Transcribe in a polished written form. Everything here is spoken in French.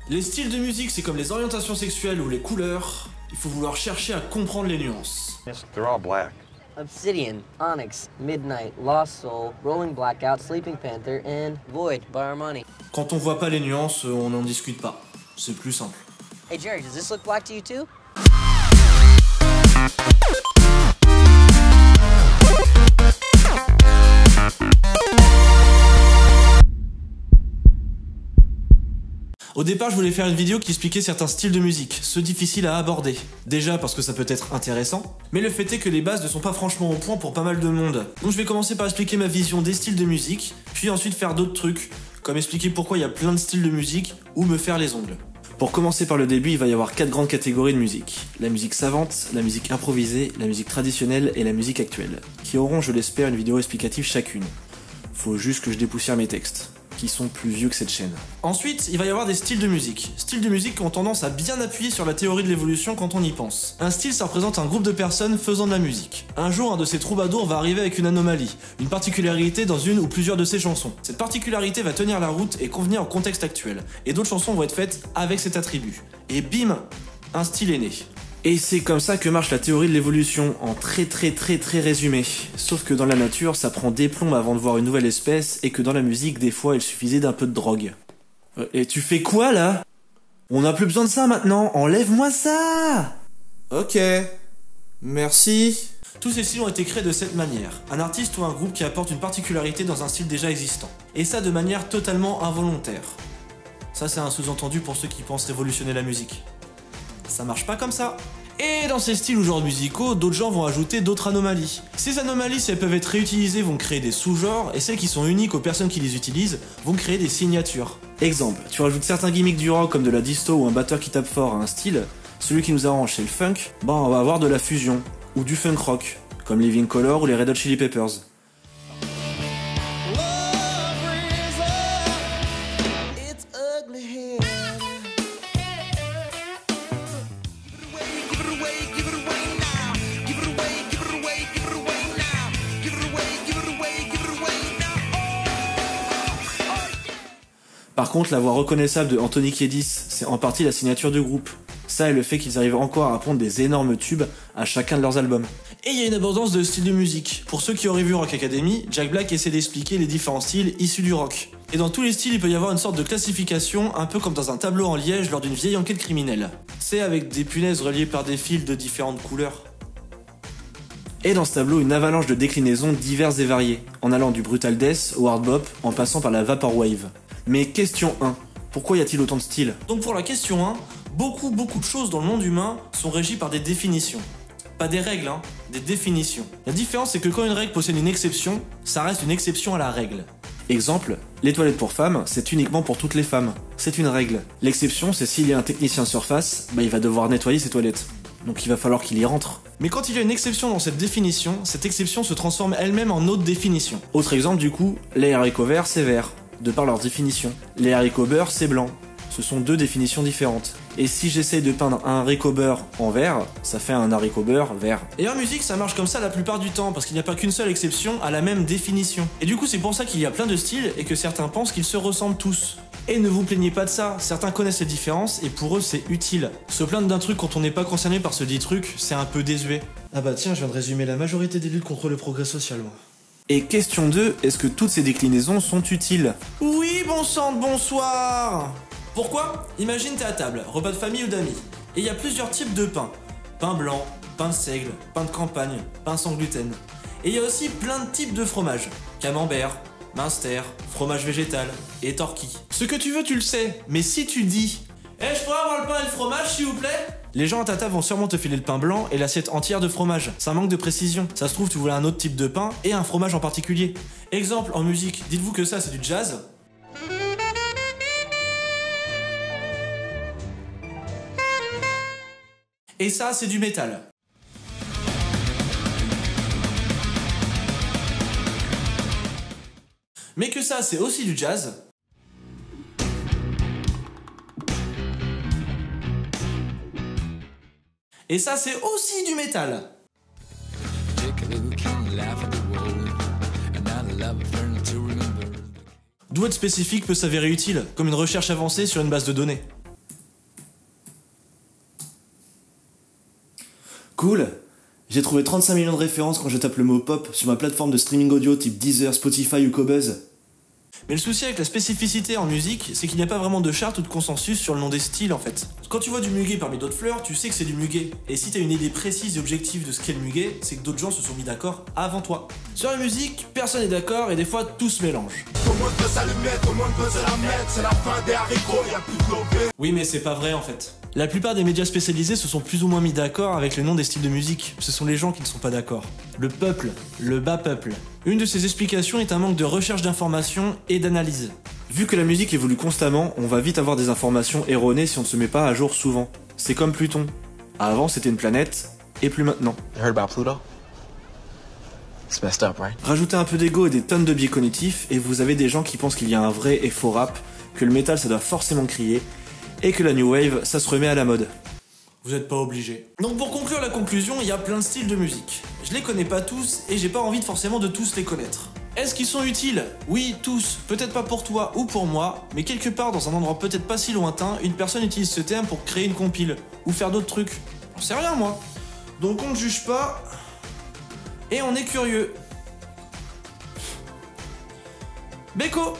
Les styles de musique, c'est comme les orientations sexuelles ou les couleurs. Il faut vouloir chercher à comprendre les nuances. They're all black. Obsidian, Onyx, Midnight, Lost Soul, Rolling Blackout, Sleeping Panther, and Void by Armani. Quand on voit pas les nuances, on n'en discute pas. C'est plus simple. Hey Jerry, does this look black to you too? Au départ, je voulais faire une vidéo qui expliquait certains styles de musique, ceux difficiles à aborder. Déjà parce que ça peut être intéressant, mais le fait est que les bases ne sont pas franchement au point pour pas mal de monde. Donc je vais commencer par expliquer ma vision des styles de musique, puis ensuite faire d'autres trucs, comme expliquer pourquoi il y a plein de styles de musique, ou me faire les ongles. Pour commencer par le début, il va y avoir 4 grandes catégories de musique. La musique savante, la musique improvisée, la musique traditionnelle et la musique actuelle, qui auront, je l'espère, une vidéo explicative chacune. Faut juste que je dépoussière mes textes, qui sont plus vieux que cette chaîne. Ensuite, il va y avoir des styles de musique. Styles de musique qui ont tendance à bien appuyer sur la théorie de l'évolution quand on y pense. Un style, ça représente un groupe de personnes faisant de la musique. Un jour, un de ces troubadours va arriver avec une anomalie, une particularité dans une ou plusieurs de ses chansons. Cette particularité va tenir la route et convenir au contexte actuel. Et d'autres chansons vont être faites avec cet attribut. Et bim, un style est né. Et c'est comme ça que marche la théorie de l'évolution, en très résumé. Sauf que dans la nature, ça prend des plombs avant de voir une nouvelle espèce, et que dans la musique, des fois, il suffisait d'un peu de drogue. Et tu fais quoi, là? On n'a plus besoin de ça maintenant, enlève-moi ça! Ok, merci. Tous ces styles ont été créés de cette manière. Un artiste ou un groupe qui apporte une particularité dans un style déjà existant. Et ça de manière totalement involontaire. Ça c'est un sous-entendu pour ceux qui pensent révolutionner la musique. Ça marche pas comme ça. Et dans ces styles ou genres musicaux, d'autres gens vont ajouter d'autres anomalies. Ces anomalies, si elles peuvent être réutilisées, vont créer des sous-genres, et celles qui sont uniques aux personnes qui les utilisent vont créer des signatures. Exemple, tu rajoutes certains gimmicks du rock comme de la disto ou un batteur qui tape fort à un style, celui qui nous arrange c'est le funk, on va avoir de la fusion, ou du funk rock, comme Living Colour ou les Red Hot Chili Peppers. Par contre, la voix reconnaissable de Anthony Kiedis, c'est en partie la signature du groupe. Ça et le fait qu'ils arrivent encore à pondre des énormes tubes à chacun de leurs albums. Et il y a une abondance de styles de musique. Pour ceux qui auraient vu Rock Academy, Jack Black essaie d'expliquer les différents styles issus du rock. Et dans tous les styles, il peut y avoir une sorte de classification, un peu comme dans un tableau en liège lors d'une vieille enquête criminelle. C'est avec des punaises reliées par des fils de différentes couleurs. Et dans ce tableau, une avalanche de déclinaisons diverses et variées, en allant du brutal death au hard bop, en passant par la vaporwave. Mais question 1, pourquoi y a-t-il autant de styles? Donc pour la question 1, beaucoup de choses dans le monde humain sont régies par des définitions. Pas des règles, des définitions. La différence c'est que quand une règle possède une exception, ça reste une exception à la règle. Exemple, les toilettes pour femmes, c'est uniquement pour toutes les femmes. C'est une règle. L'exception, c'est s'il y a un technicien de surface, il va devoir nettoyer ses toilettes. Donc il va falloir qu'il y rentre. Mais quand il y a une exception dans cette définition, cette exception se transforme elle-même en autre définition. Autre exemple du coup, les haricots verts c'est vert, de par leur définition. Les haricots beurre c'est blanc. Ce sont deux définitions différentes. Et si j'essaye de peindre un haricot beurre en vert, ça fait un haricot beurre vert. Et en musique, ça marche comme ça la plupart du temps, parce qu'il n'y a pas qu'une seule exception à la même définition. Et du coup, c'est pour ça qu'il y a plein de styles et que certains pensent qu'ils se ressemblent tous. Et ne vous plaignez pas de ça, certains connaissent les différences et pour eux c'est utile. Se plaindre d'un truc quand on n'est pas concerné par ce dit truc, c'est un peu désuet. Ah bah tiens, je viens de résumer la majorité des luttes contre le progrès social, moi. Et question 2, est-ce que toutes ces déclinaisons sont utiles? Oui, bon sang de bonsoir! Pourquoi? Imagine t'es à table, repas de famille ou d'amis, et il y a plusieurs types de pain. Pain blanc, pain de seigle, pain de campagne, pain sans gluten. Et il y a aussi plein de types de fromages. Camembert, minster, fromage végétal et torquis. Ce que tu veux tu le sais, mais si tu dis « Eh, je pourrais avoir le pain et le fromage s'il vous plaît ?» Les gens à ta table vont sûrement te filer le pain blanc et l'assiette entière de fromage. Ça manque de précision. Ça se trouve tu voulais un autre type de pain et un fromage en particulier. Exemple en musique, dites-vous que ça c'est du jazz. Et ça, c'est du métal. Mais que ça, c'est aussi du jazz. Et ça, c'est aussi du métal. D'où être spécifique peut s'avérer utile, comme une recherche avancée sur une base de données. Cool. J'ai trouvé 35 millions de références quand je tape le mot pop sur ma plateforme de streaming audio type Deezer, Spotify ou Qobuz. Mais le souci avec la spécificité en musique, c'est qu'il n'y a pas vraiment de charte ou de consensus sur le nom des styles en fait. Quand tu vois du muguet parmi d'autres fleurs, tu sais que c'est du muguet. Et si t'as une idée précise et objective de ce qu'est le muguet, c'est que d'autres gens se sont mis d'accord avant toi. Sur la musique, personne n'est d'accord et des fois tout se mélange. Oui mais c'est pas vrai en fait. La plupart des médias spécialisés se sont plus ou moins mis d'accord avec le nom des styles de musique. Ce sont les gens qui ne sont pas d'accord. Le peuple, le bas peuple. Une de ces explications est un manque de recherche d'informations et d'analyse. Vu que la musique évolue constamment, on va vite avoir des informations erronées si on ne se met pas à jour souvent. C'est comme Pluton. Avant c'était une planète, et plus maintenant. You heard about Pluto? It's messed up, right? Rajoutez un peu d'ego et des tonnes de biais cognitifs, et vous avez des gens qui pensent qu'il y a un vrai et faux rap, que le métal ça doit forcément crier, et que la new wave ça se remet à la mode. Vous n'êtes pas obligé. Donc pour conclure la conclusion, il y a plein de styles de musique. Je les connais pas tous et j'ai pas envie forcément de tous les connaître. Est-ce qu'ils sont utiles? Oui, tous. Peut-être pas pour toi ou pour moi, mais quelque part dans un endroit peut-être pas si lointain, une personne utilise ce terme pour créer une compile ou faire d'autres trucs. J'en sais rien moi. Donc on ne juge pas et on est curieux. Beko!